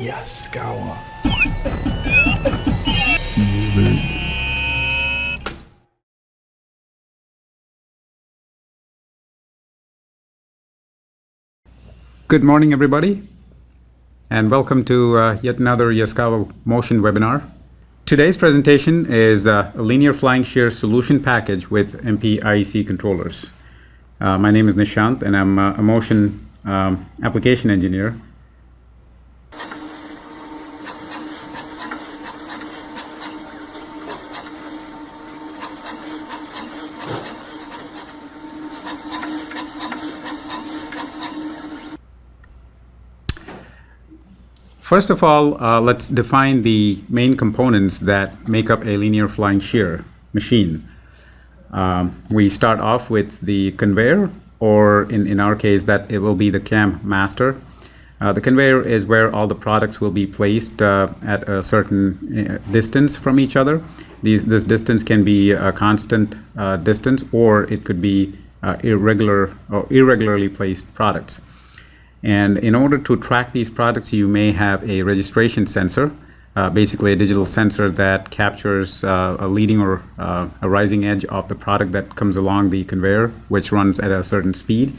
Yaskawa. Good morning, everybody, and welcome to yet another Yaskawa Motion webinar. Today's presentation is a linear flying shear solution package with MP-IEC controllers. My name is Nishant, and I'm a motion application engineer. First of all, let's define the main components that make up a linear flying shear machine. We start off with the conveyor, or in our case, that it will be the cam master. The conveyor is where all the products will be placed at a certain distance from each other. This distance can be a constant distance, or it could be irregularly placed products. And in order to track these products, you may have a registration sensor, basically a digital sensor that captures a leading or a rising edge of the product that comes along the conveyor, which runs at a certain speed.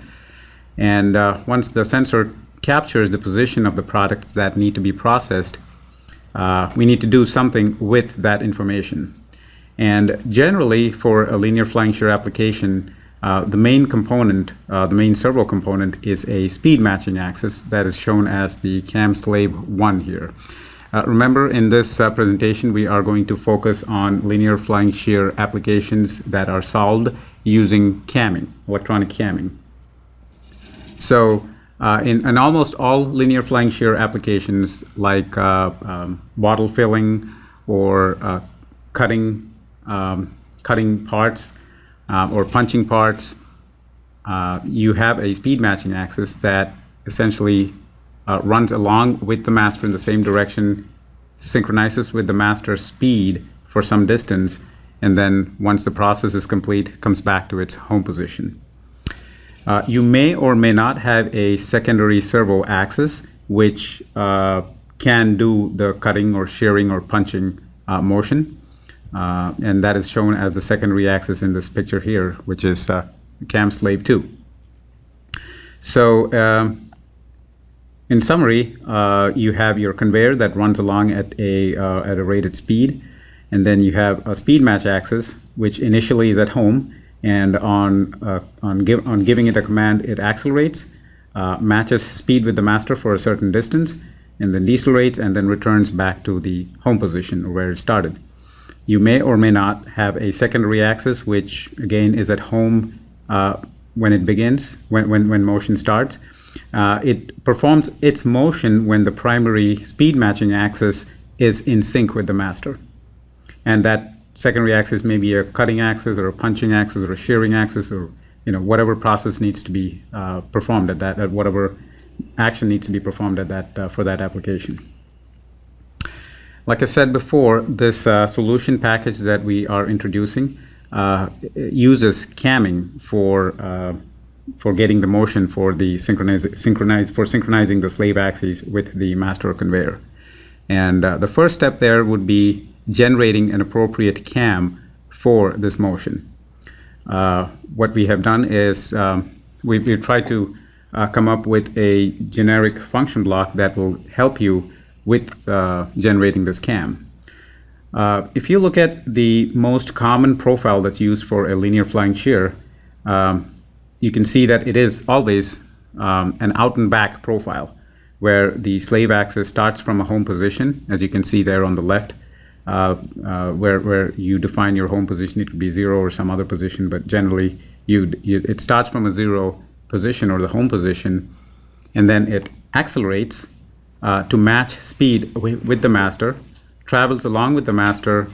And once the sensor captures the position of the products that need to be processed, we need to do something with that information. And generally, for a linear flying shear application, the main component, the main servo component, is a speed matching axis that is shown as the cam slave 1 here. Remember, in this presentation, we are going to focus on linear flying shear applications that are solved using camming, electronic camming. So in almost all linear flying shear applications, like bottle filling or cutting parts, or punching parts, you have a speed matching axis that essentially runs along with the master in the same direction, synchronizes with the master's speed for some distance, and then once the process is complete, comes back to its home position. You may or may not have a secondary servo axis, which can do the cutting or shearing or punching motion. And that is shown as the secondary axis in this picture here, which is cam slave 2. So in summary, you have your conveyor that runs along at a rated speed, and then you have a speed match axis, which initially is at home, and on giving it a command, it accelerates, matches speed with the master for a certain distance, and then decelerates, and then returns back to the home position where it started. You may or may not have a secondary axis, which again is at home when it begins, when motion starts. It performs its motion when the primary speed matching axis is in sync with the master. And that secondary axis may be a cutting axis or a punching axis or a shearing axis, or whatever process needs to be performed at whatever action needs to be performed at that for that application. Like I said before, this solution package that we are introducing uses camming for getting the motion for the synchronizing the slave axes with the master conveyor. And the first step there would be generating an appropriate cam for this motion. What we have done is we've tried to come up with a generic function block that will help you with generating this cam. If you look at the most common profile that's used for a linear flying shear, you can see that it is always an out and back profile, where the slave axis starts from a home position, as you can see there on the left, where you define your home position. It could be 0 or some other position, but generally it starts from a 0 position, or the home position, and then it accelerates to match speed with the master, travels along with the master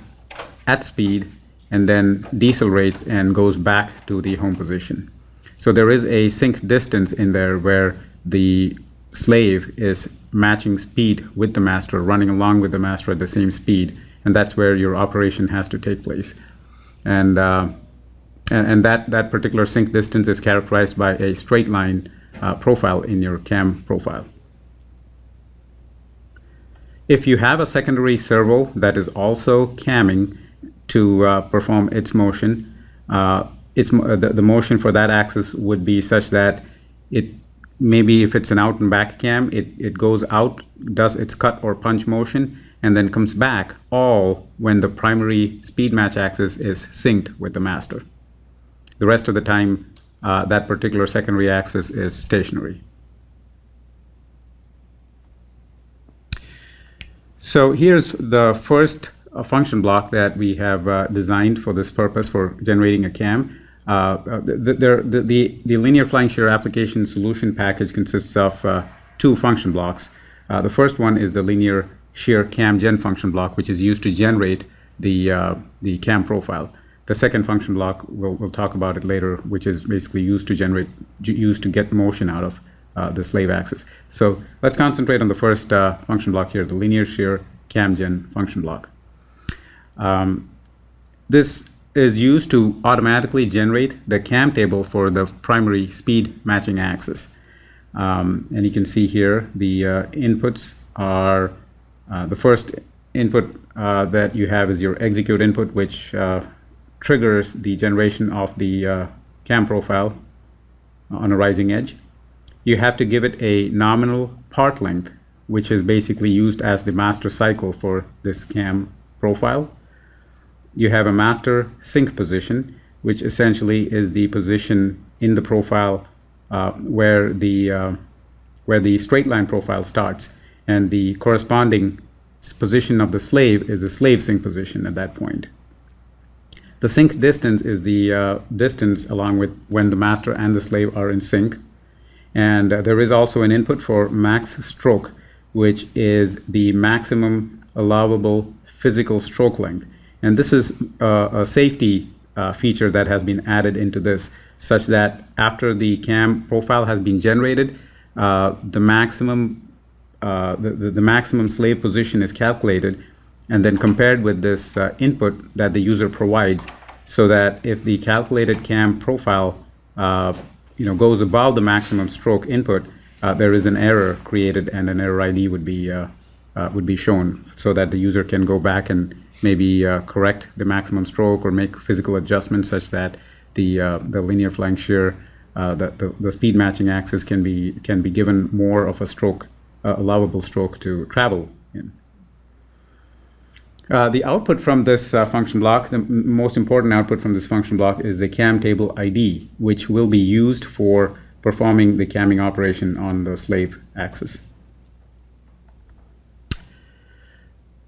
at speed, and then decelerates and goes back to the home position. So there is a sync distance in there where the slave is matching speed with the master, running along with the master at the same speed, and that's where your operation has to take place. And that particular sync distance is characterized by a straight line profile in your cam profile. If you have a secondary servo that is also camming to perform its motion, the motion for that axis would be such that it maybe if it's an out and back cam, it goes out, does its cut or punch motion, and then comes back, all when the primary speed match axis is synced with the master. The rest of the time, that particular secondary axis is stationary. So here's the first function block that we have designed for this purpose, for generating a cam. The Linear Flying Shear application solution package consists of two function blocks. The first one is the Linear Shear Cam Gen function block, which is used to generate the cam profile. The second function block, we'll talk about it later, which is basically used to get motion out of the slave axis. So let's concentrate on the first function block here, the Linear Shear Cam Gen function block. This is used to automatically generate the cam table for the primary speed matching axis. And you can see here the inputs are the first input that you have is your execute input, which triggers the generation of the cam profile on a rising edge. You have to give it a nominal part length, which is basically used as the master cycle for this cam profile. You have a master sync position, which essentially is the position in the profile where the straight line profile starts, and the corresponding position of the slave is the slave sync position at that point. The sync distance is the distance along with when the master and the slave are in sync. And there is also an input for max stroke, which is the maximum allowable physical stroke length. And this is a safety feature that has been added into this, such that after the cam profile has been generated, the maximum slave position is calculated and then compared with this input that the user provides, so that if the calculated cam profile goes above the maximum stroke input, there is an error created and an error ID would be shown, so that the user can go back and maybe correct the maximum stroke or make physical adjustments such that the linear flying shear, the speed matching axis can be given more of a stroke, allowable stroke to travel in. The output from this function block, the most important output from this function block, is the cam table ID, which will be used for performing the camming operation on the slave axis.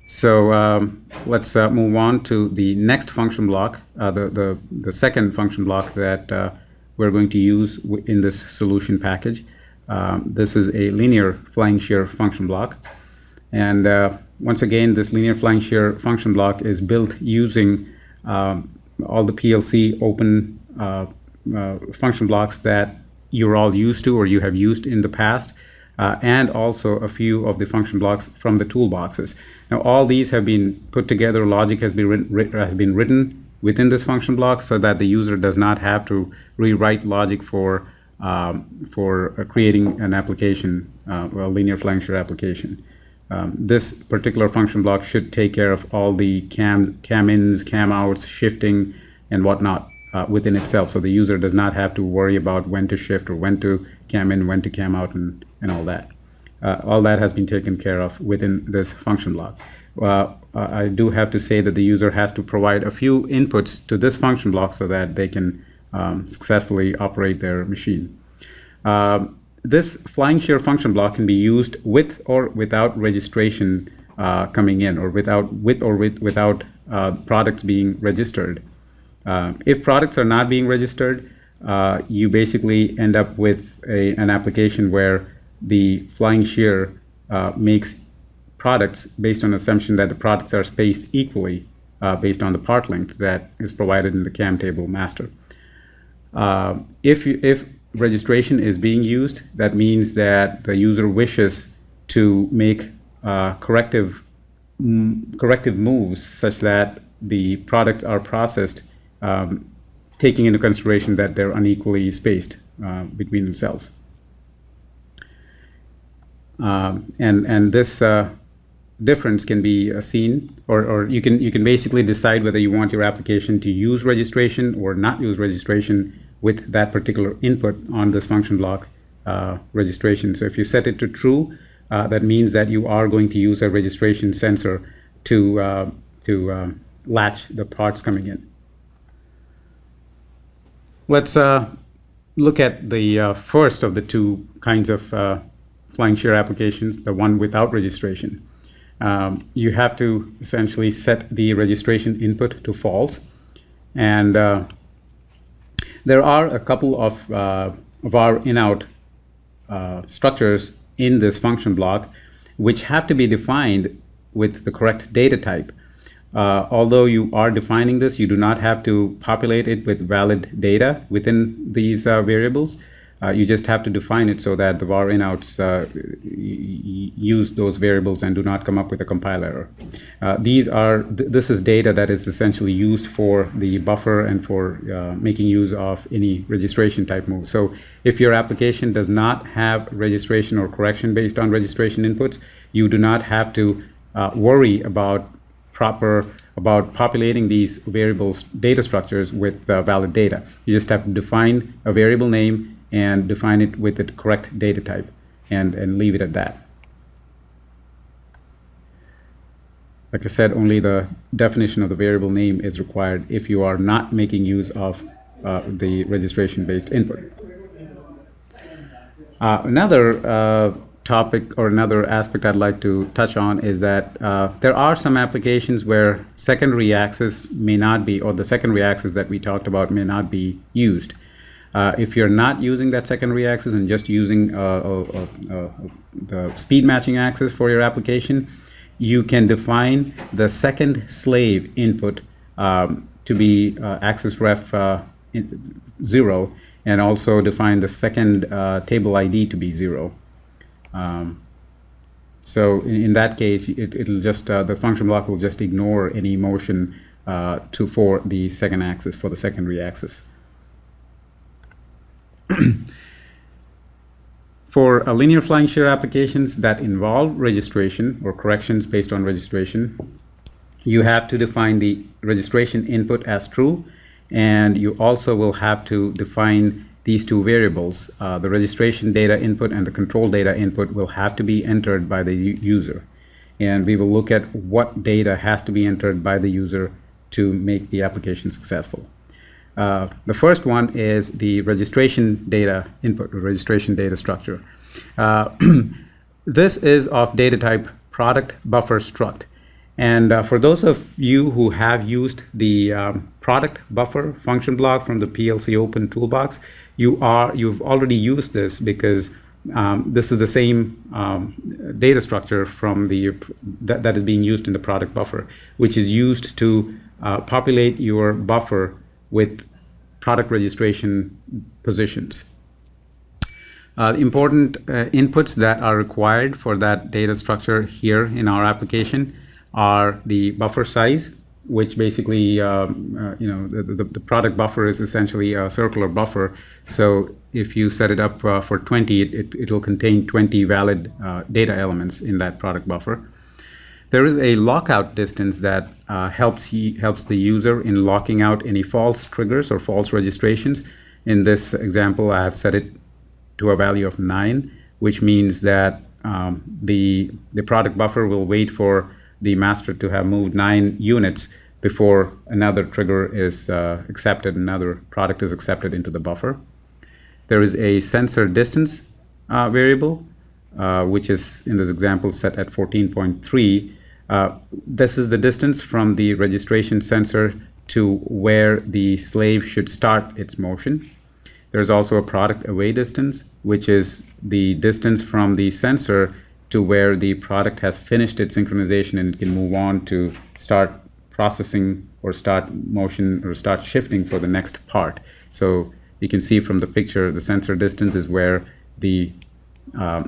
So let's move on to the next function block, the second function block that we're going to use in this solution package. This is a linear flying shear function block. And once again, this linear flying shear function block is built using all the PLC open function blocks that you're all used to or you have used in the past, and also a few of the function blocks from the toolboxes. Now, all these have been put together. Logic has been written within this function block so that the user does not have to rewrite logic for creating an application, a linear flying shear application. This particular function block should take care of all the cam ins, cam outs, shifting, and whatnot within itself. So the user does not have to worry about when to shift or when to cam in, when to cam out, and all that. All that has been taken care of within this function block. I do have to say that the user has to provide a few inputs to this function block so that they can successfully operate their machine. This flying shear function block can be used with or without registration coming in, or without products being registered. If products are not being registered, you basically end up with an application where the flying shear makes products based on assumption that the products are spaced equally based on the part length that is provided in the cam table master. If registration is being used, that means that the user wishes to make corrective moves such that the products are processed, taking into consideration that they're unequally spaced between themselves. And this difference can be seen, or you can basically decide whether you want your application to use registration or not use registration with that particular input on this function block registration. So if you set it to true, that means that you are going to use a registration sensor to latch the parts coming in. Let's look at the first of the two kinds of flying shear applications, the one without registration. You have to essentially set the registration input to false, and there are a couple of var in-out structures in this function block which have to be defined with the correct data type. Although you are defining this, you do not have to populate it with valid data within these variables. You just have to define it so that the var inouts use those variables and do not come up with a compile error. This is data that is essentially used for the buffer and for making use of any registration type move. So if your application does not have registration or correction based on registration inputs, you do not have to worry about populating these variables data structures with valid data. You just have to define a variable name and define it with the correct data type and leave it at that. Like I said, only the definition of the variable name is required if you are not making use of the registration-based input. Another topic or another aspect I'd like to touch on is that there are some applications where secondary access may not be, or the secondary access that we talked about may not be used. If you're not using that secondary access and just using the speed matching access for your application, you can define the second slave input to be access ref 0, and also define the second table ID to be 0. So in that case, it'll just the function block will just ignore any motion for the second axis, for the secondary axis. For linear flying shear applications that involve registration or corrections based on registration, you have to define the registration input as true, and you also will have to define these two variables. The registration data input and the control data input will have to be entered by the user, and we will look at what data has to be entered by the user to make the application successful. The first one is the registration data input, or registration data structure. This is of data type product buffer struct. And for those of you who have used the product buffer function block from the PLC Open toolbox, you've already used this because this is the same data structure from that is being used in the product buffer, which is used to populate your buffer with product registration positions. Important inputs that are required for that data structure here in our application are the buffer size, which basically, the product buffer is essentially a circular buffer. So if you set it up for 20, it'll contain 20 valid data elements in that product buffer. There is a lockout distance that helps the user in locking out any false triggers or false registrations. In this example, I have set it to a value of 9, which means that the product buffer will wait for the master to have moved 9 units before another trigger is accepted, another product is accepted into the buffer. There is a sensor distance variable, which is in this example set at 14.3. This is the distance from the registration sensor to where the slave should start its motion. There's also a product away distance, which is the distance from the sensor to where the product has finished its synchronization and it can move on to start processing or start motion or start shifting for the next part. So you can see from the picture, the sensor distance is where the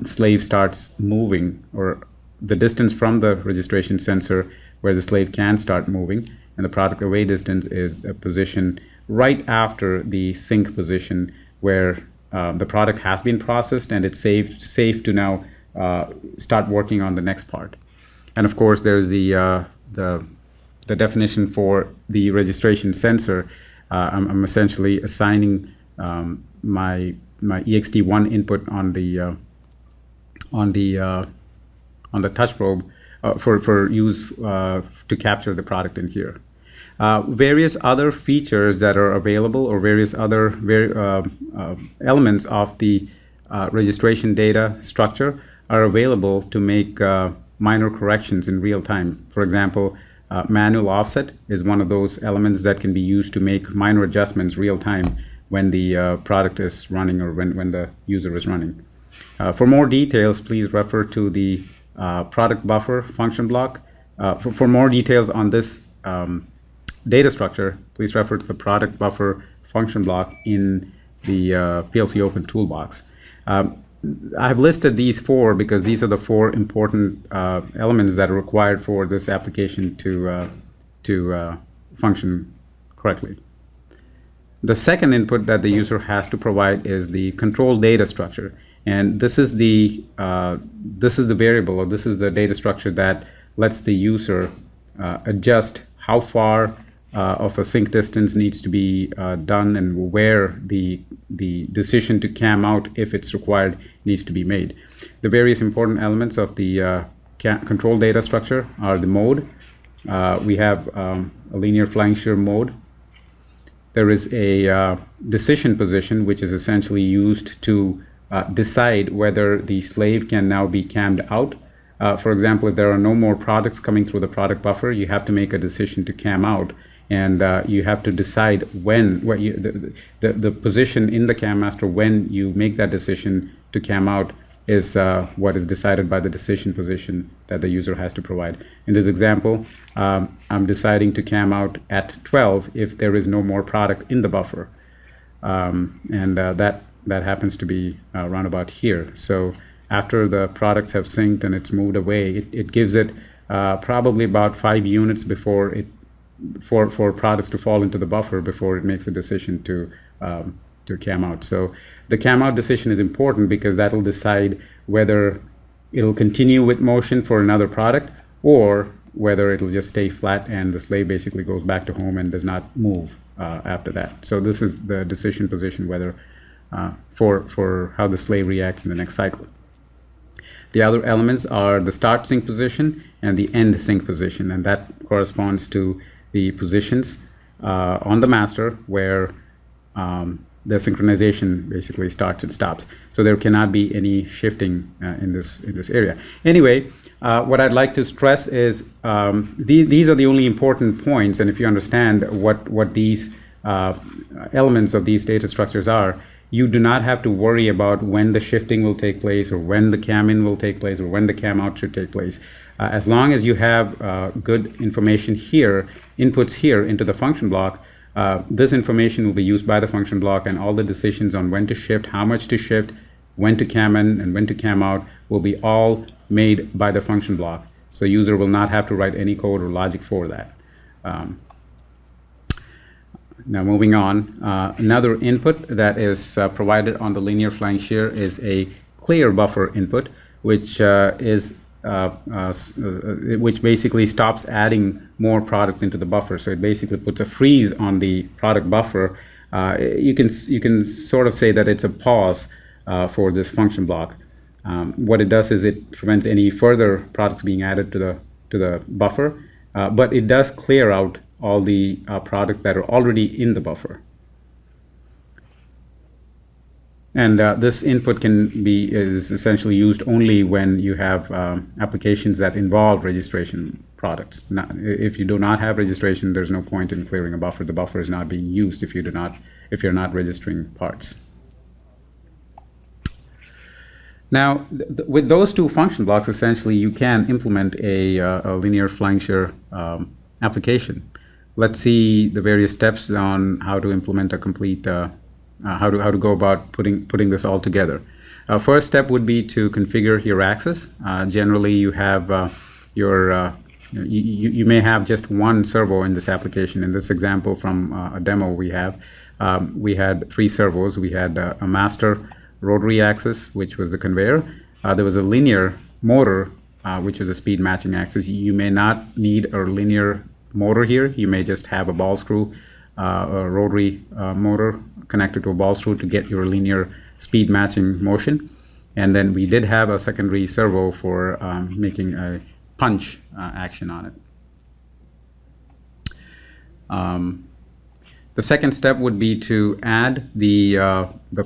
slave starts moving, or the distance from the registration sensor where the slave can start moving, and the product away distance is a position right after the sync position where the product has been processed and it's safe to now start working on the next part. And of course, there's the definition for the registration sensor. I'm essentially assigning my ext1 input on the touch probe for use to capture the product in here. Various other features that are available, or various other elements of the registration data structure are available to make minor corrections in real time. For example, manual offset is one of those elements that can be used to make minor adjustments real time when the product is running, or when the user is running. For more details, please refer to the product buffer function block. For more details on this data structure, please refer to the product buffer function block in the PLC Open toolbox. I've listed these four because these are the four important elements that are required for this application to function correctly. The second input that the user has to provide is the control data structure, and this is the variable, or this is the data structure that lets the user adjust how far of a sync distance needs to be done, and where the decision to cam out, if it's required, needs to be made. The various important elements of the control data structure are the mode. We have a linear flying shear mode. There is a decision position, which is essentially used to decide whether the slave can now be cammed out. For example, if there are no more products coming through the product buffer, you have to make a decision to cam out, and you have to decide when, the position in the cam master when you make that decision to cam out is what is decided by the decision position that the user has to provide. In this example, I'm deciding to cam out at 12 if there is no more product in the buffer, and that happens to be around about here. So after the products have synced and it's moved away, it gives it probably about 5 units before for products to fall into the buffer before it makes a decision to cam out. So the cam out decision is important because that'll decide whether it'll continue with motion for another product, or whether it'll just stay flat and the slave basically goes back to home and does not move after that. So this is the decision position, whether for how the slave reacts in the next cycle. The other elements are the start sync position and the end sync position, and that corresponds to the positions on the master where the synchronization basically starts and stops. So there cannot be any shifting in this area. Anyway, what I'd like to stress is these are the only important points, and if you understand what these elements of these data structures are, you do not have to worry about when the shifting will take place, or when the cam in will take place, or when the cam out should take place. As long as you have good information here, inputs here into the function block, this information will be used by the function block, and all the decisions on when to shift, how much to shift, when to cam in and when to cam out will be all made by the function block. So user will not have to write any code or logic for that. Now moving on, another input that is provided on the linear flying shear is a clear buffer input, which which basically stops adding more products into the buffer. So it basically puts a freeze on the product buffer. You can sort of say that it's a pause for this function block. What it does is it prevents any further products being added to the buffer, but it does clear out all the products that are already in the buffer. And this input is essentially used only when you have applications that involve registration products. If you do not have registration, there's no point in clearing a buffer. The buffer is not being used if you're not registering parts. Now, with those two function blocks, essentially you can implement a linear flying shear application. Let's see the various steps on how to implement a complete how to go about putting this all together. First step would be to configure your axis. Generally, you have you may have just one servo in this application. In this example from a demo we had 3 servos. We had a master rotary axis, which was the conveyor. There was a linear motor which is a speed matching axis. You may not need a linear motor here. You may just have a ball screw, a rotary motor connected to a ball screw to get your linear speed matching motion. And then we did have a secondary servo for making a punch action on it. The second step would be to add the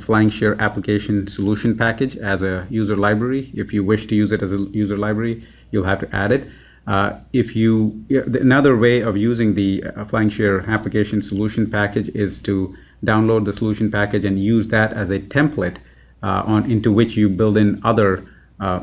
Flying Shear application solution package as a user library. If you wish to use it as a user library, you'll have to add it. Another way of using the Flying Shear application solution package is to download the solution package and use that as a template into which you build in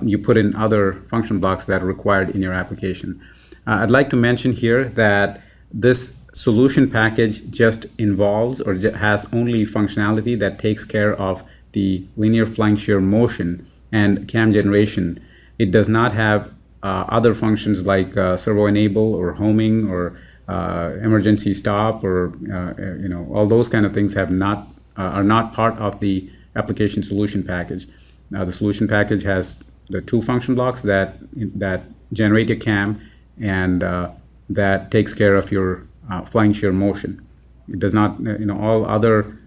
you put in other function blocks that are required in your application. I'd like to mention here that this solution package just involves or has only functionality that takes care of the linear flying shear motion and cam generation. It does not have other functions like servo enable or homing or emergency stop or all those kind of things are not part of the application solution package. Now the solution package has the two function blocks that generate a cam and that takes care of your flying shear motion. It does not, all other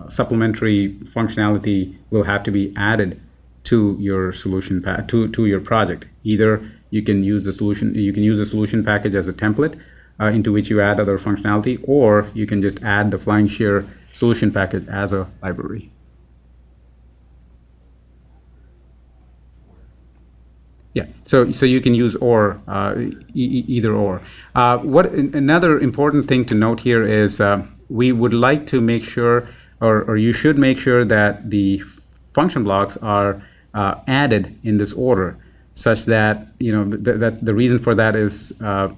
supplementary functionality will have to be added to your solution to your project. Either you can use the solution package as a template into which you add other functionality, or you can just add the flying shear solution package as a library. Yeah, so you can use either or. Another important thing to note here is we would like to make sure, or you should make sure that the function blocks are added in this order, such that that's the reason for that is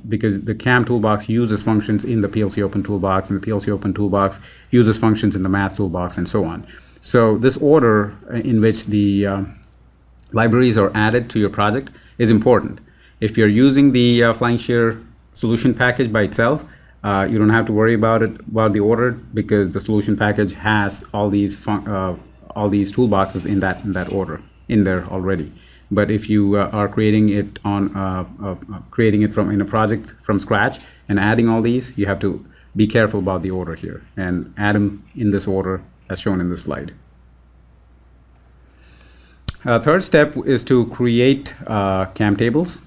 because the CAM toolbox uses functions in the PLC Open toolbox, and the PLC Open toolbox uses functions in the Math toolbox, and so on. So this order in which the libraries are added to your project is important. If you're using the Flying Shear solution package by itself, you don't have to worry about the order, because the solution package has all these toolboxes in that order in there already. But if you are creating it in a project from scratch and adding all these, you have to be careful about the order here and add them in this order as shown in this slide. Third step is to create cam tables.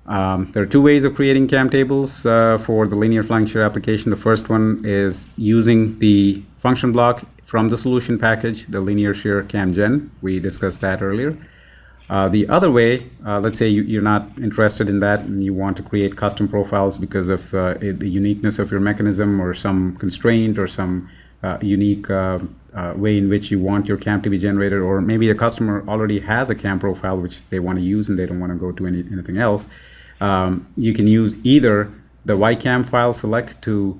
There are two ways of creating cam tables for the Linear Flying Shear application. The first one is using the function block from the solution package, the Linear Shear Cam Gen. We discussed that earlier. The other way, let's say you're not interested in that and you want to create custom profiles because of the uniqueness of your mechanism or some constraint or some unique way in which you want your cam to be generated, or maybe the customer already has a cam profile which they want to use and they don't want to go to anything else. You can use either the YCam file select to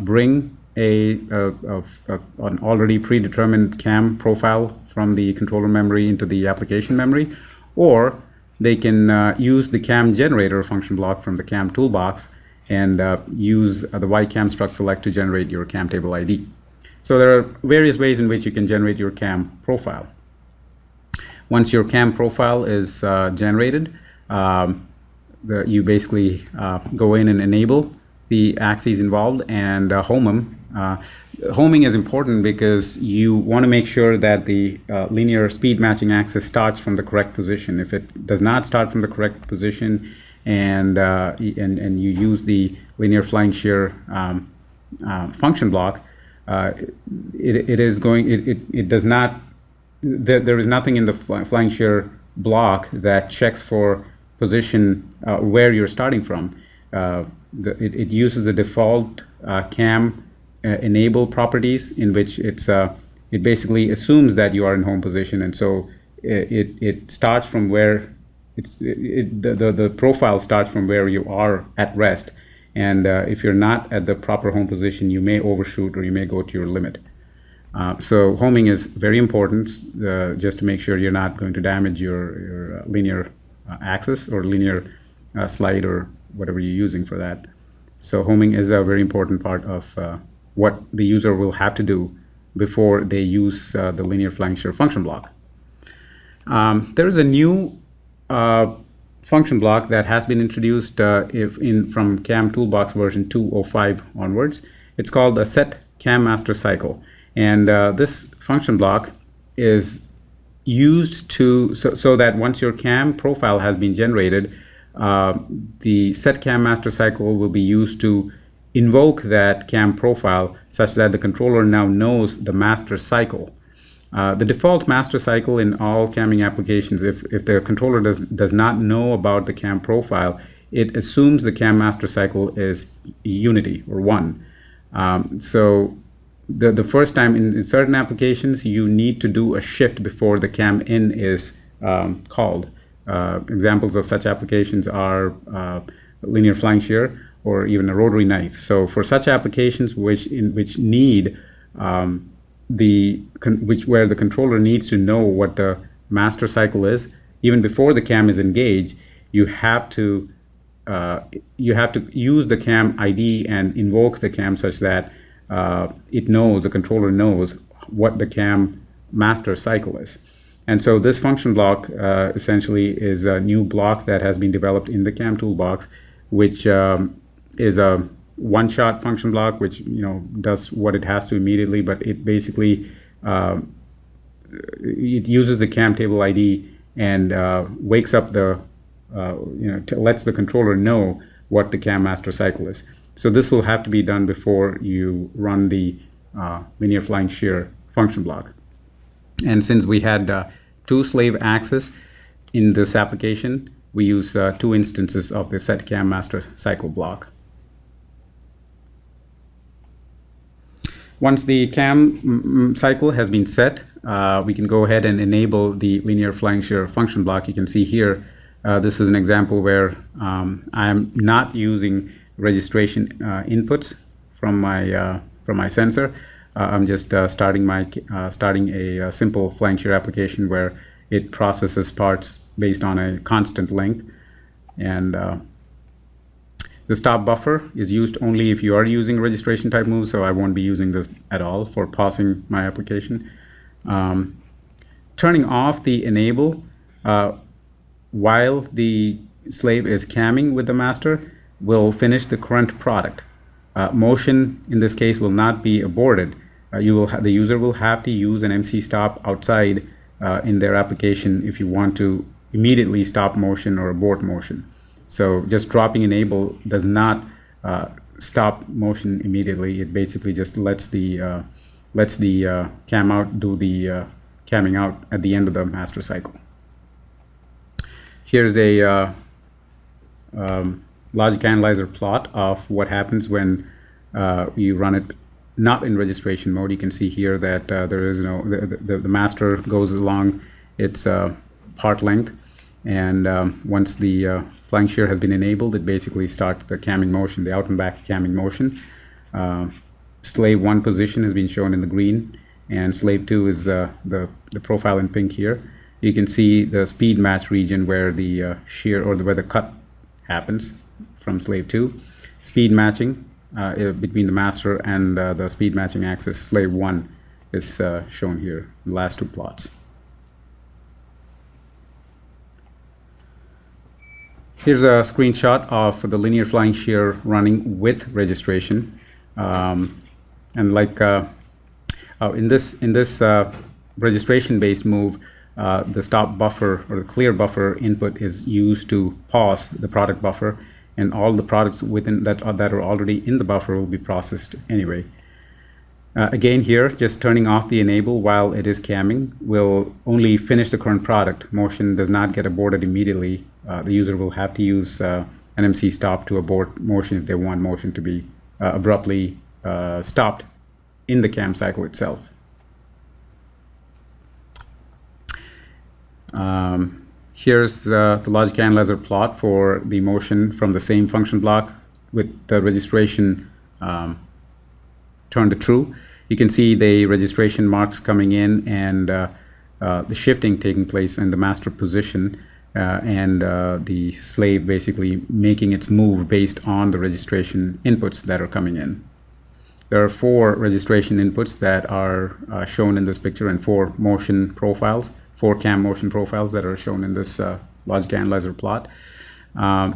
bring an already predetermined cam profile from the controller memory into the application memory, or they can use the cam generator function block from the cam toolbox and use the YCam struct select to generate your cam table ID. So there are various ways in which you can generate your cam profile. Once your cam profile is generated, you basically go in and enable the axes involved and home them. Homing is important because you want to make sure that the linear speed matching axis starts from the correct position. If it does not start from the correct position and you use the Linear Flying Shear function block, it does not. There is nothing in the Flying Shear block that checks for position where you're starting from. It uses the default cam enable properties in which it basically assumes that you are in home position, and so it starts from where the profile starts from where you are at rest. And if you're not at the proper home position, you may overshoot or you may go to your limit. So homing is very important, just to make sure you're not going to damage your linear axis or linear slide or whatever you're using for that. So homing is a very important part of what the user will have to do before they use the Linear Flying Shear function block. There is a new function block that has been introduced from CAM Toolbox version 2.05 onwards. It's called a SetCamMasterCycle, and this function block is used so that once your CAM profile has been generated, the SetCamMasterCycle will be used to invoke that CAM profile such that the controller now knows the master cycle. The default master cycle in all camming applications, if the controller does not know about the CAM profile, it assumes the CAM master cycle is unity or 1. So the first time in certain applications, you need to do a shift before the CAM in is called. Examples of such applications are linear flying shear or even a rotary knife. So for such applications which need where the controller needs to know what the master cycle is, even before the CAM is engaged, you have to use the CAM ID and invoke the CAM such that the controller knows what the CAM master cycle is. And so this function block essentially is a new block that has been developed in the CAM Toolbox, which is a one-shot function block, which does what it has to immediately, but it basically it uses the CAM table ID and wakes up lets the controller know what the CAM master cycle is. So this will have to be done before you run the linear flying shear function block. And since we had 2 slave axes in this application, we use 2 instances of the SetCamMasterCycle block. Once the CAM cycle has been set, we can go ahead and enable the linear flying shear function block. You can see here, this is an example where I'm not using registration inputs from my sensor. I'm just starting a simple flying shear application where it processes parts based on a constant length, and the stop buffer is used only if you are using registration type moves, so I won't be using this at all for pausing my application. Turning off the enable while the slave is camming with the master will finish the current product. Motion in this case will not be aborted. The user will have to use an MC stop outside in their application if you want to immediately stop motion or abort motion. So just dropping enable does not stop motion immediately. It basically just lets the cam out do the camming out at the end of the master cycle. Here's a logic analyzer plot of what happens when you run it not in registration mode. You can see here that there is the master goes along its part length, and once the flying shear has been enabled, it basically starts the camming motion, the out and back camming motion. Slave 1 position has been shown in the green, and slave 2 is the profile in pink here. You can see the speed match region where the shear or where the cut happens from slave 2. Speed matching between the master and the speed matching axis, slave 1, is shown here in the last 2 plots. Here's a screenshot of the linear flying shear running with registration, and like in this registration-based move, the stop buffer or the clear buffer input is used to pause the product buffer, and all the products within that are already in the buffer will be processed anyway. Again here, just turning off the enable while it is camming will only finish the current product. Motion does not get aborted immediately. The user will have to use an MC stop to abort motion if they want motion to be abruptly stopped in the cam cycle itself. Here's the logic analyzer plot for the motion from the same function block with the registration turned to true. You can see the registration marks coming in and the shifting taking place in the master position, and the slave basically making its move based on the registration inputs that are coming in. There are 4 registration inputs that are shown in this picture, and 4 motion profiles, 4 cam motion profiles that are shown in this logic analyzer plot,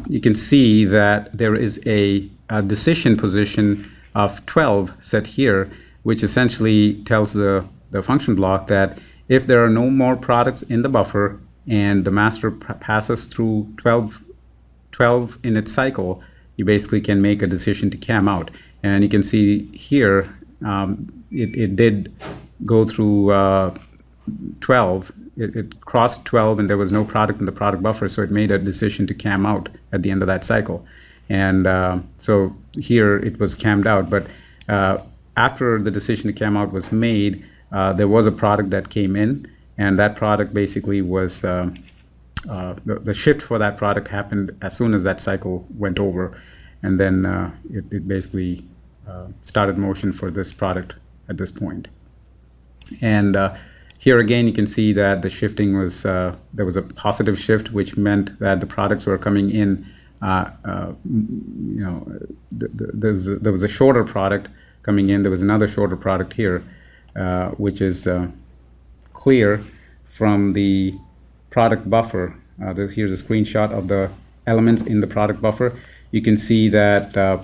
you can see that there is a decision position of 12 set here, which essentially tells the function block that if there are no more products in the buffer and the master passes through 12 in its cycle, you basically can make a decision to cam out. And you can see here, it did go through 12. It crossed 12 and there was no product in the product buffer, so it made a decision to cam out at the end of that cycle. And so here it was cammed out, but after the decision to cam out was made, there was a product that came in, and that product basically was the shift for that product happened as soon as that cycle went over, and then it basically started motion for this product at this point. And here again, you can see that the shifting was, there was a positive shift, which meant that the products were coming in, there was a shorter product coming in, there was another shorter product here, which is clear from the product buffer. Here's a screenshot of the elements in the product buffer. You can see that the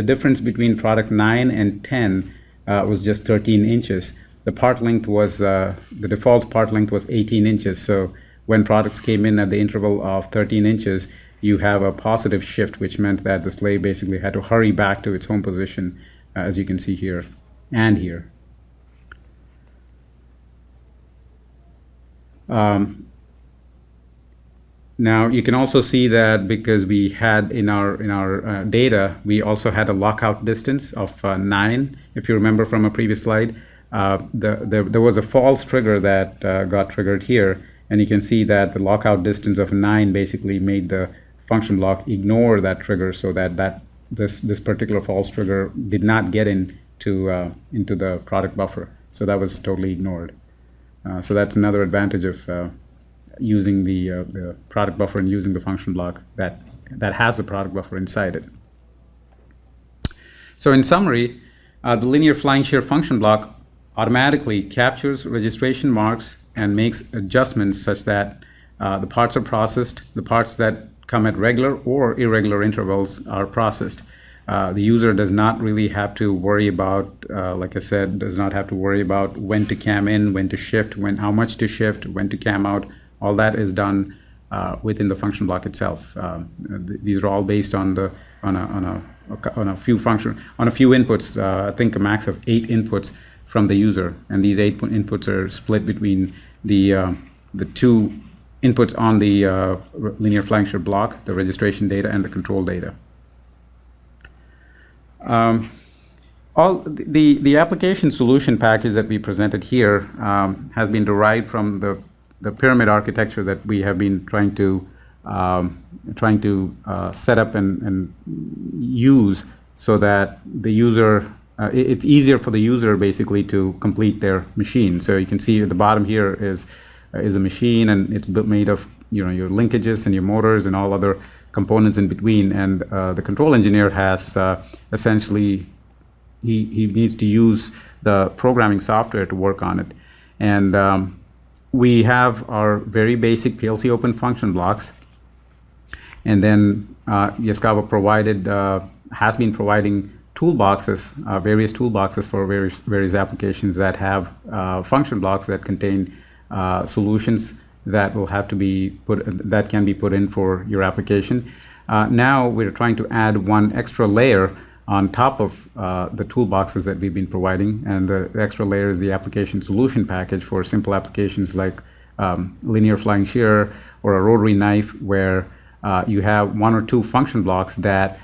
difference between product 9 and 10 was just 13 inches. The part length was, the default part length was 18 inches. So when products came in at the interval of 13 inches, you have a positive shift, which meant that the slave basically had to hurry back to its home position, as you can see here and here. Now you can also see that because we had in our data, we also had a lockout distance of 9. If you remember from a previous slide, there was a false trigger that got triggered here, and you can see that the lockout distance of 9 basically made the function block ignore that trigger, so that this particular false trigger did not get into the product buffer. So that was totally ignored. So that's another advantage of using the product buffer and using the function block that has the product buffer inside it. So in summary, the linear flying shear function block automatically captures registration marks and makes adjustments such that the parts are processed. The parts that come at regular or irregular intervals are processed. The user does not really have to worry about, like I said, does not have to worry about when to cam in, when to shift, how much to shift, when to cam out. All that is done within the function block itself. These are all based on a few inputs. I think a max of 8 inputs from the user, and these 8 inputs are split between the 2 inputs on the linear flying shear block, the registration data and the control data. The application solution package that we presented here has been derived from the pyramid architecture that we have been trying to set up and use, so that the user, it's easier for the user basically to complete their machine. So you can see at the bottom here is a machine, and it's made of your linkages and your motors and all other components in between. And the control engineer has essentially, he needs to use the programming software to work on it. And we have our very basic PLC open function blocks, and then Yaskawa has been providing toolboxes, various toolboxes for various applications that have function blocks that contain solutions that will have to be that can be put in for your application. Now we're trying to add one extra layer on top of the toolboxes that we've been providing, and the extra layer is the application solution package for simple applications like linear flying shear or a rotary knife, where you have 1 or 2 function blocks that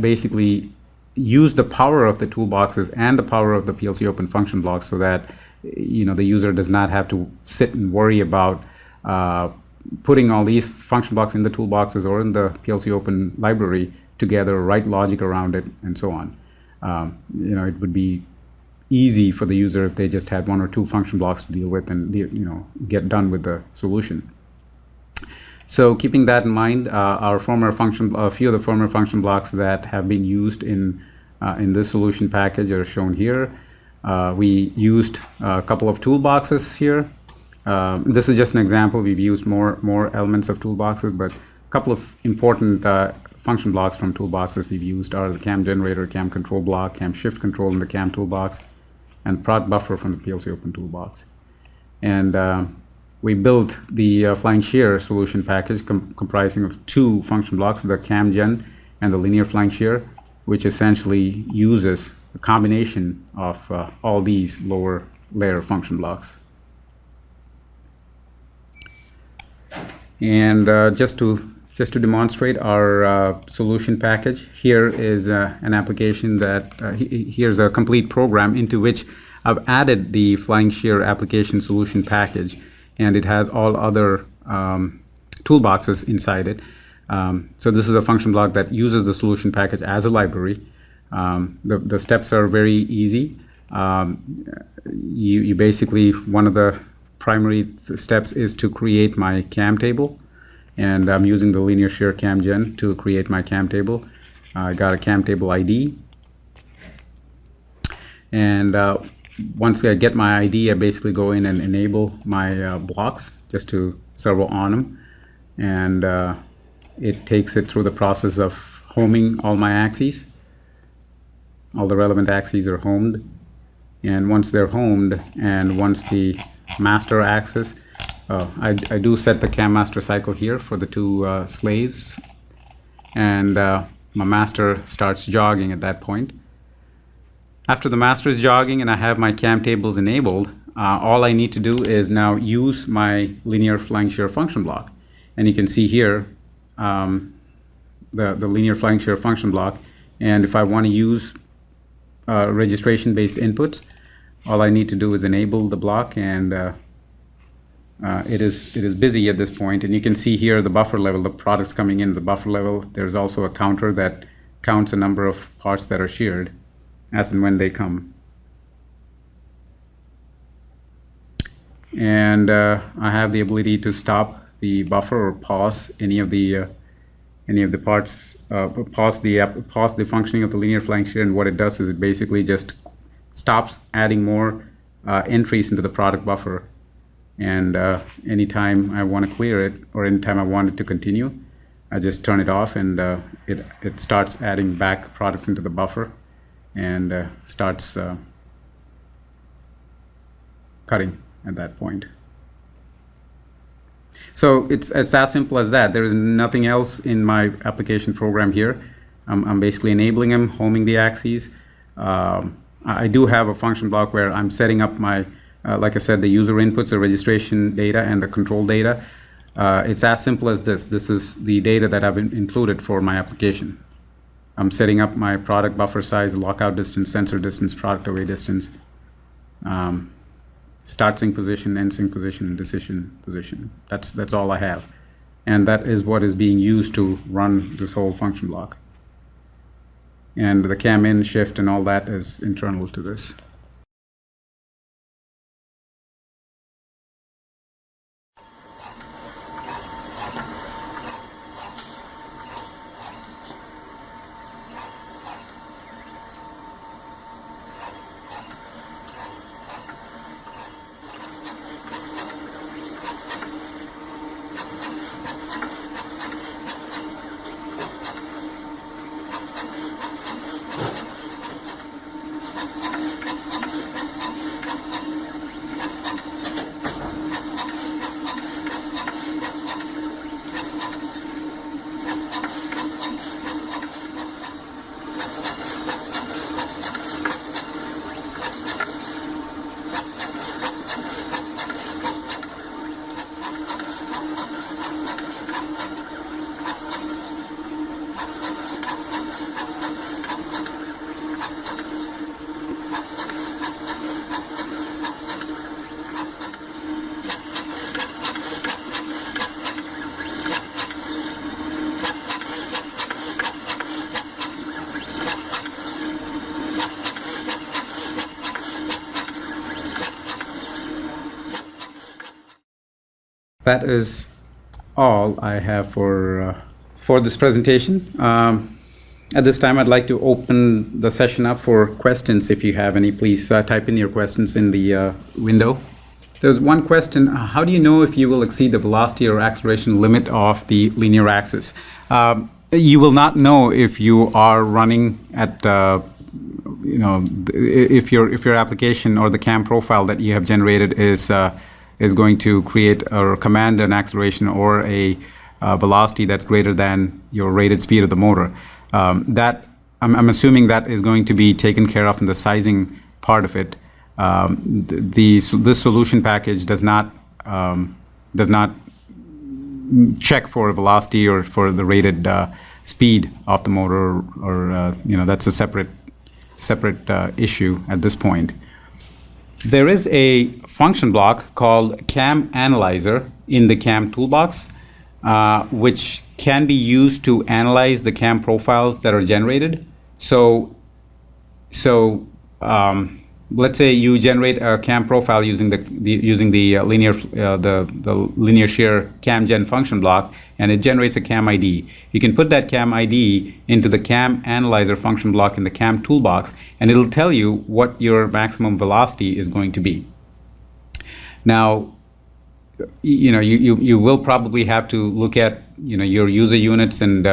basically use the power of the toolboxes and the power of the PLC open function block, so that the user does not have to sit and worry about putting all these function blocks in the toolboxes or in the PLC open library together, write logic around it, and so on. It would be easy for the user if they just had 1 or 2 function blocks to deal with and get done with the solution. So keeping that in mind, a few of the former function blocks that have been used in this solution package are shown here. We used a couple of toolboxes here, This is just an example. We've used more elements of toolboxes, but a couple of important function blocks from toolboxes we've used are the cam generator, cam control block, cam shift control in the cam toolbox, and product buffer from the PLC open toolbox. And we built the Flying Shear solution package comprising of two function blocks, the cam gen and the Linear Flying Shear, which essentially uses a combination of all these lower layer function blocks. And just to demonstrate our solution package, here is an application that here's a complete program into which I've added the Flying Shear application solution package, and it has all other toolboxes inside it. So this is a function block that uses the solution package as a library. The steps are very easy. You basically, one of the primary steps is to create my cam table, and I'm using the Linear Shear cam gen to create my cam table. I got a cam table ID, and once I get my ID, I basically go in and enable my blocks just to servo on them, and it takes it through the process of homing all my axes. All the relevant axes are homed, and once they're homed, and once the master axis, I do set the SetCamMasterCycle here for the two slaves, and my master starts jogging at that point. After the master is jogging and I have my cam tables enabled, all I need to do is now use my Linear Flying Shear function block. And you can see here the Linear Flying Shear function block, and if I want to use registration-based inputs, all I need to do is enable the block, and it is busy at this point. And you can see here the buffer level, the products coming in the buffer level. There's also a counter that counts the number of parts that are sheared as and when they come. And I have the ability to stop the buffer or pause any of the parts, pause the functioning of the Linear Flying Shear. And what it does is it basically just stops adding more entries into the product buffer. And anytime I want to clear it, or anytime I want it to continue, I just turn it off, and it starts adding back products into the buffer, and starts cutting at that point. So it's as simple as that. There is nothing else in my application program here. I'm basically enabling them, homing the axes. I do have a function block where I'm setting up my, like I said, the user inputs, the registration data, and the control data. It's as simple as this. This is the data that I've included for my application. I'm setting up my product buffer size, lockout distance, sensor distance, product away distance, start sync position, end sync position, and decision position. That's all I have. And that is what is being used to run this whole function block. And the cam in, shift, and all that is internal to this. That is all I have for this presentation. At this time, I'd like to open the session up for questions. If you have any, please type in your questions in the window. There's one question, how do you know if you will exceed the velocity or acceleration limit of the linear axis? You will not know if you are running at, if your application or the cam profile that you have generated is going to create or command an acceleration or a velocity that's greater than your rated speed of the motor. That I'm assuming that is going to be taken care of in the sizing part of it. This solution package does not check for velocity or for the rated speed of the motor, or that's a separate issue at this point. There is a function block called Cam Analyzer in the Cam Toolbox, which can be used to analyze the cam profiles that are generated. So let's say you generate a cam profile using the linear shear cam gen function block, and it generates a cam ID. You can put that cam ID into the Cam Analyzer function block in the Cam Toolbox, and it'll tell you what your maximum velocity is going to be. Now, you will probably have to look at your user units and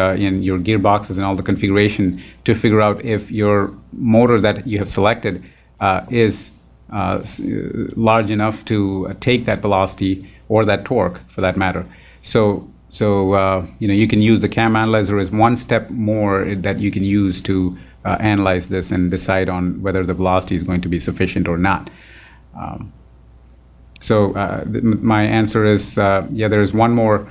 your gearboxes and all the configuration to figure out if your motor that you have selected is large enough to take that velocity or that torque, for that matter. So you can use the Cam Analyzer as one step more that you can use to analyze this and decide on whether the velocity is going to be sufficient or not. My answer is there is one more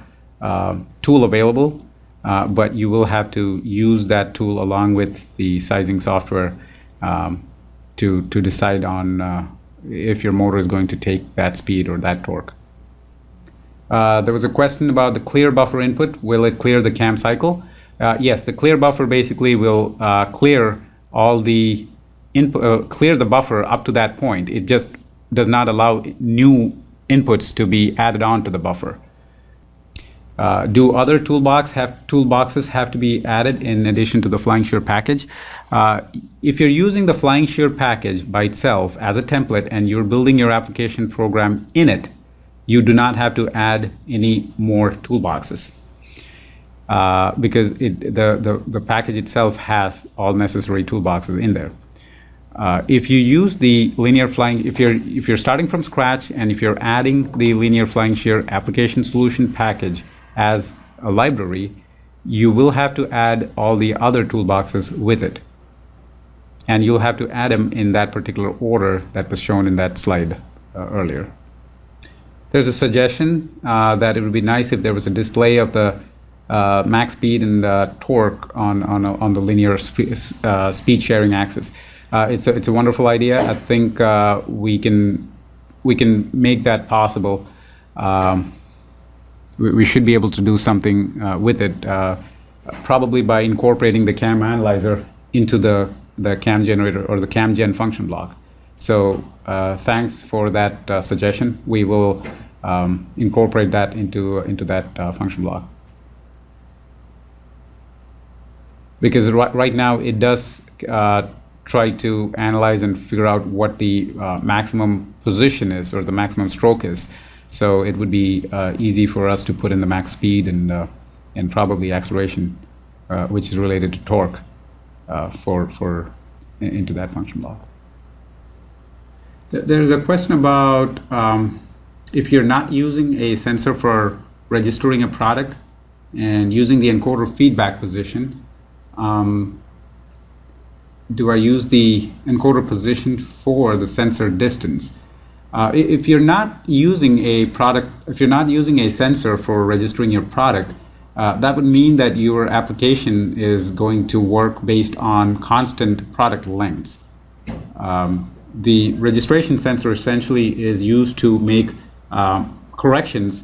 tool available, but you will have to use that tool along with the sizing software to decide on if your motor is going to take that speed or that torque. There was a question about the clear buffer input. Will it clear the cam cycle? Yes, the clear buffer basically will clear all the input, clear the buffer up to that point. It just does not allow new inputs to be added on to the buffer. Do other toolboxes have to be added in addition to the Flying Shear package? If you're using the Flying Shear package by itself as a template and you're building your application program in it, you do not have to add any more toolboxes because the package itself has all necessary toolboxes in there. If you use the Linear Flying, if you're starting from scratch and if you're adding the Linear Flying Shear application solution package as a library, you will have to add all the other toolboxes with it. And you'll have to add them in that particular order that was shown in that slide earlier. There's a suggestion that it would be nice if there was a display of the max speed and torque on the linear speed sharing axis. It's a wonderful idea. I think we can make that possible. We should be able to do something with it, probably by incorporating the Cam Analyzer into the cam generator or the cam gen function block. So thanks for that suggestion. We will incorporate that into that function block. Because right now it does try to analyze and figure out what the maximum position is or the maximum stroke is. So it would be easy for us to put in the max speed and probably acceleration, which is related to torque, into that function block. There's a question about if you're not using a sensor for registering a product and using the encoder feedback position, do I use the encoder position for the sensor distance? If you're not using a sensor for registering your product, that would mean that your application is going to work based on constant product lengths. The registration sensor essentially is used to make corrections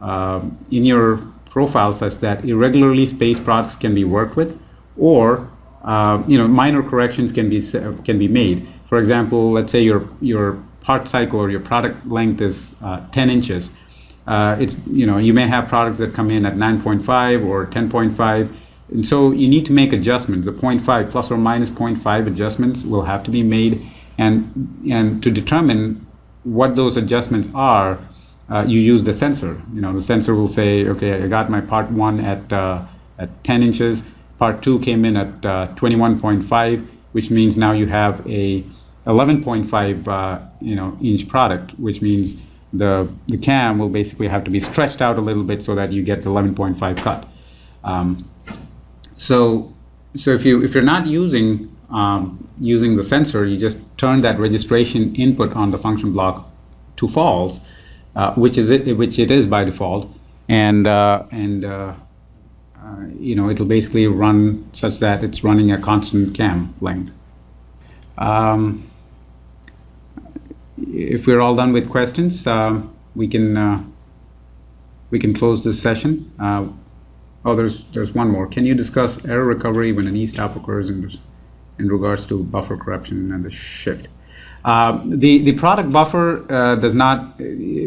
in your profile such that irregularly spaced products can be worked with, or minor corrections can be made. For example, let's say your part cycle or your product length is 10 inches. You may have products that come in at 9.5 or 10.5, and so you need to make adjustments. The 0.5 plus or minus 0.5 adjustments will have to be made, and to determine what those adjustments are, you use the sensor. The sensor will say, okay, I got my part 1 at 10 inches, part 2 came in at 21.5, which means now you have a 11.5 inch product, which means the cam will basically have to be stretched out a little bit so that you get the 11.5 cut. So if you're not using the sensor, you just turn that registration input on the function block to false, which it is by default, and it'll basically run such that it's running a constant cam length. If we're all done with questions, we can close this session. There's one more. Can you discuss error recovery when an e-stop occurs in regards to buffer corruption and the shift? The product buffer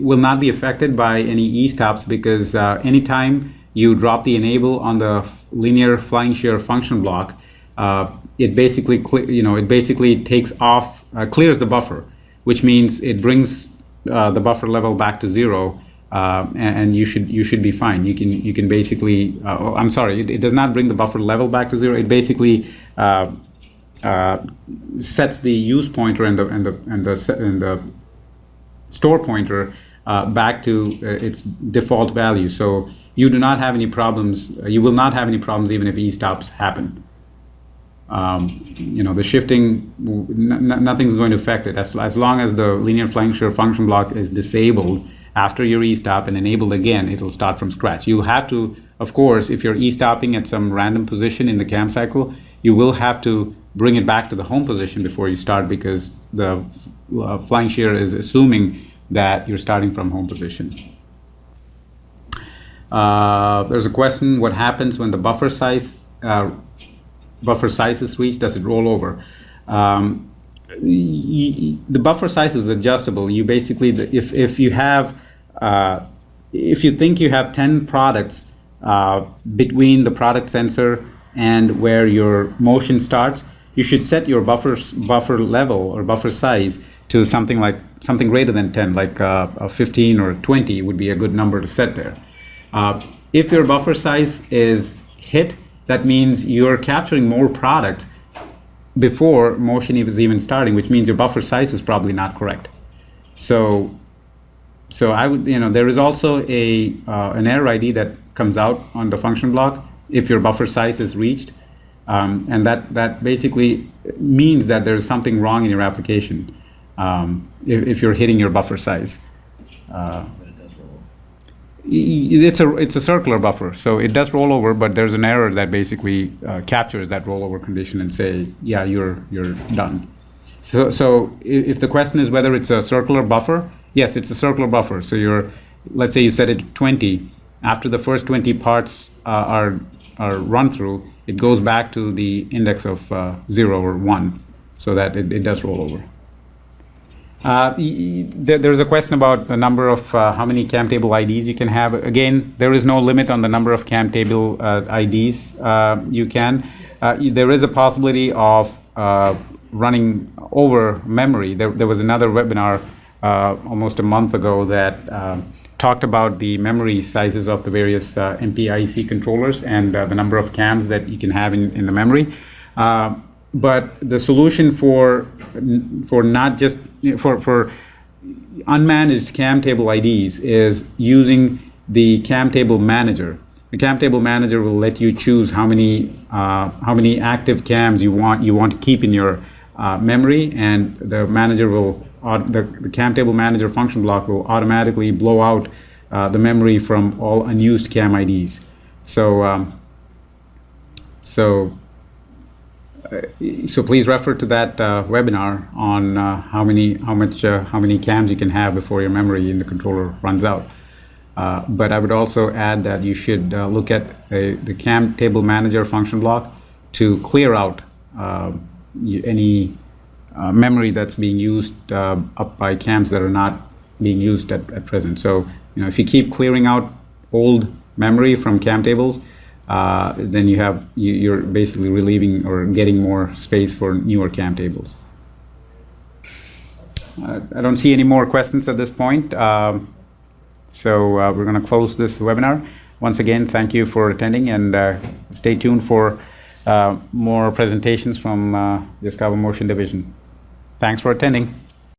will not be affected by any e-stops, because anytime you drop the enable on the linear flying shear function block, it basically takes off, clears the buffer, which means it brings the buffer level back to 0. And you should be fine. You can basically. I'm sorry. It does not bring the buffer level back to 0. It basically sets the use pointer and the store pointer back to its default value. So you do not have any problems. You will not have any problems even if e-stops happen. The shifting, nothing's going to affect it as long as the linear flying shear function block is disabled. After your e-stop and enabled again, it'll start from scratch. You'll have to, of course, if you're e-stopping at some random position in the cam cycle, you will have to bring it back to the home position before you start, because the flying shear is assuming that you're starting from home position. There's a question: what happens when the buffer size is reached? Does it roll over? The buffer size is adjustable. You basically, if you think you have 10 products between the product sensor and where your motion starts, you should set your buffer level or buffer size to something greater than 10, like 15 or 20 would be a good number to set there. If your buffer size is hit, that means you're capturing more product before motion is even starting, which means your buffer size is probably not correct. So I would, there is also an error ID that comes out on the function block if your buffer size is reached, and that basically means that there's something wrong in your application if you're hitting your buffer size. It's a circular buffer, so it does roll over, but there's an error that basically captures that rollover condition and say, yeah, you're done. So if the question is whether it's a circular buffer, yes, it's a circular buffer. So let's say you set it to 20. After the first 20 parts are run through, it goes back to the index of 0 or 1, so that it does roll over. There's a question about the number of how many cam table IDs you can have. Again, there is no limit on the number of cam table IDs you can. There is a possibility of running over memory. There was another webinar almost a month ago that talked about the memory sizes of the various MPIC controllers and the number of cams that you can have in the memory. But the solution for not just for unmanaged cam table IDs is using the cam table manager. The cam table manager will let you choose how many active cams you want to keep in your memory, and the manager will the cam table manager function block will automatically blow out the memory from all unused cam IDs. So please refer to that webinar on how many cams you can have before your memory in the controller runs out. But I would also add that you should look at the cam table manager function block to clear out any memory that's being used up by cams that are not being used at present. So if you keep clearing out old memory from cam tables, then you're basically relieving or getting more space for newer cam tables. I don't see any more questions at this point. So we're going to close this webinar. Once again, thank you for attending, and stay tuned for more presentations from Yaskawa Motion Division. Thanks for attending.